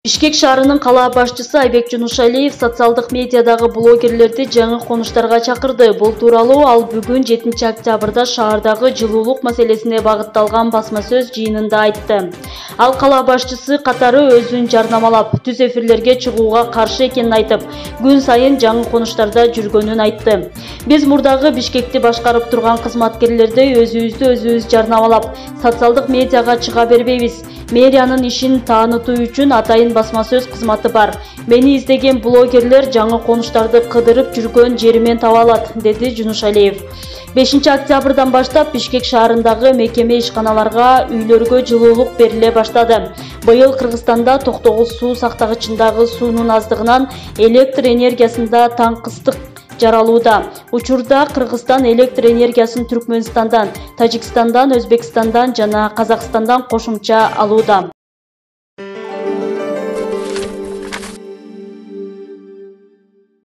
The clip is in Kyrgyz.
Бишкек шаарынын кала башчысы Айбек Жунушалиев социалдык медиадагы блогерлерди жаңы конуштарга чакырды. Бул тууралуу ал бүгүн 7 октябрда шаардагы жылуулук маселесине багытталган басма сөз жыйынында айтты. Ал кала башчысы катары өзүн жарнамалап, түз эфирлерге чыгууга каршы экенин айтып, күн сайын жаңы конуштарда жүргөнүн айтты. Биз мурдагы Бишкекти башкарып турган кызматкерлердей өзүбүз жарнамалап, социалдык медиага чыга бербейбиз. Мэриянын ишин таанытуу үчүн атайын басма сөз кызматы бар. Мени издеген блогерлер жаңы конуштарды кыдырып жүргөн жеримен таба алат, деди Жунушалиев. 5 октябрдан баштап Бишкек шаарындагы мекеме ишканаларга, үйлөргө жылуулук бериле баштады. Быйыл Кыргызстанда токтогул суу сактагычындагы суунун аздыгынан электр энергиясында таңкыстык жаралууда. Учурда Кыргызстан электр энергиясын Түркмөнстандан, Тажикстандан, Өзбекстандан жана Казакстандан кошумча алууда.